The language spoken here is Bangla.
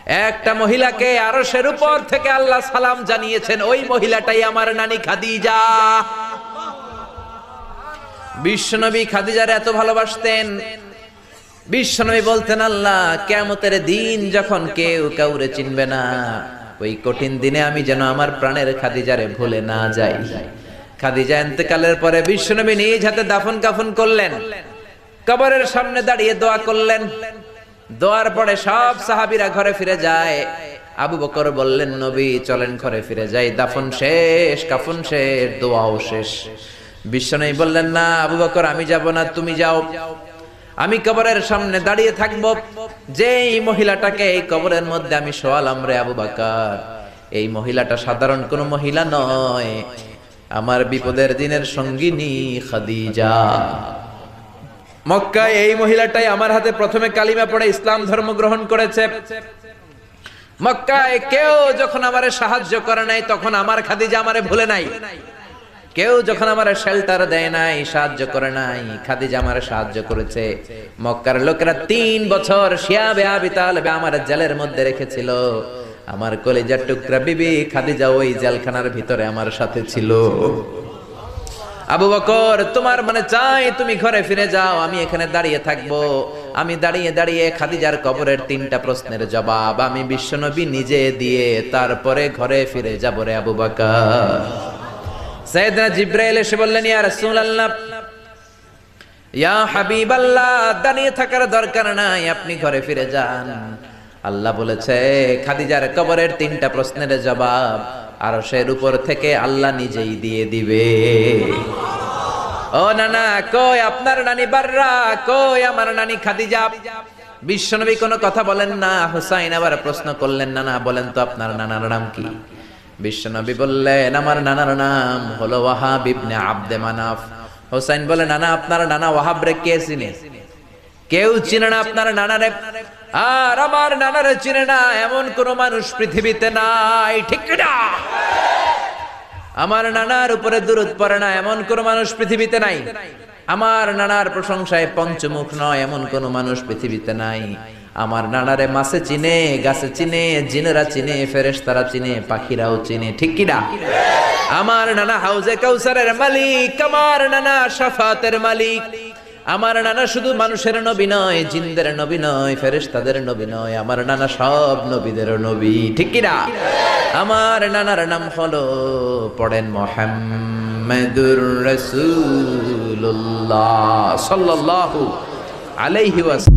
একটা মহিলাকে আরশের উপর থেকে আল্লাহ সালাম জানিয়েছেন, ওই মহিলাটাই আমার নানি খাদিজা। বিশ্বনবী খাদিজার এত ভালোবাসতেন, বিশ্বনবী বলতেন, আল্লাহ কিয়ামতের দিন যখন কেউ কাউরে চিনবে না, ওই কঠিন দিনে আমি যেন আমার প্রাণের খাদিজারে ভুলে না যাই। খাদিজা ইন্তেকালের পরে বিশ্বনবী নিজ হাতে দাফন কাফন করলেন, কবরের সামনে দাঁড়িয়ে দোয়া করলেন। দোয়ার পরে সব সাহাবীরা ঘরে ফিরে যায়। আবু বকর বললেন, নবী চলেন ঘরে ফিরে যাই, দাফন শেষ, কাফন শেষ, দোয়াও শেষ। বিশ্বনবী বললেন, না আবু বকর, আমি যাব না, তুমি যাও, আমি কবরের সামনে দাঁড়িয়ে থাকবো। যেই মহিলাটাকে এই কবরের মধ্যে আমি শোয়ালাম রে আবু বকর, এই মহিলাটা সাধারণ কোন মহিলা নয়, আমার বিপদের দিনের সঙ্গিনী খাদিজা। মক্কায় এই মহিলাটাই আমার হাতে প্রথমে কালিমা পড়ে ইসলাম ধর্ম গ্রহণ করেছে। মক্কায় কেউ যখন আমারে সাহায্য করে নাই, তখন আমার খাদিজা আমারে ভুলে নাই। কেউ যখন আমার শেল্টার দেয় নাই, সাহায্য করে নাই, খাদিজা আমারে সাহায্য করেছে। মক্কার লোকেরা 3 বছর শিয়াবে আবি তালেবে আমার জেলের মধ্যে রেখেছিল। আমার কলিজার টুকরা বিবি খাদিজা ওই জেলখানার ভিতরে আমার সাথে ছিল। আবু বকর, তোমার মানে চাই তুমি ঘরে ফিরে যাও, আমি এখানে দাঁড়িয়ে থাকবো। আমি দাঁড়িয়ে দাঁড়িয়ে খাদিজার কবরের 3টা প্রশ্নের জবাব আমি বিশ্বনবী নিজে দিয়ে তারপরে ঘরে ফিরে যাব রে আবু বকর। সাইয়েদনা জিবরাইল এসে বললেন, ইয়া রাসূলুল্লাহ, ইয়া হাবিবাল্লাহ, দাঁড়িয়ে থাকার দরকার নাই, আপনি ঘরে ফিরে যান। আল্লাহ বলেছে খাদিজার কবরের 3টা প্রশ্নের জবাব আরশের উপর থেকে আল্লাহ নিজেই দিয়ে দিবে। ও নানা, কই আপনার নানি বাররা, কই আমার নানি খাদিজা? বিশ্বনবী কোনো কথা বলেন না। হুসাইন আবার প্রশ্ন করলেন, নানা বলেন তো আপনার নানার নাম কি? বিশ্বনবী বললেন, আমার নানার নাম হলো ওয়াহাব ইবনে আব্দে মানাফ। হুসাইন বলে, নানা আপনার নানা ওয়াহাব রে কে চিনে? কেউ চিনে না আপনার নানারে। আর আমার নানারে চিনে না এমন কোন মানুষ পৃথিবীতে নাই, ঠিক না? আমার নানার উপরে দুরূদ পড়ে না এমন কোন মানুষ পৃথিবীতে নাই। আমার নানার প্রশংসায় পঞ্চমুখ নয় এমন কোন মানুষ পৃথিবীতে নাই। আমার নানারে মাছে চিনে, গাছে চিনে, জিনেরা চিনে, ফেরেশতারা চিনে, পাখিরাও চিনে, ঠিক কি না? আমার নানা হাউজে কাউসারের মালিক, আমার নানা শাফাতের মালিক। আমার নানা শুধু মানুষের নবী নয়, জিনদের নবী নয়, ফেরেশতাদের নবী নয়, আমার নানা সব নবীদের নবী, ঠিক কি না? আমার নানার নাম হলো, পড়েন, মুহাম্মাদুর রাসূলুল্লাহ সাল্লাল্লাহু আলাইহি ওয়াসাল্লাম।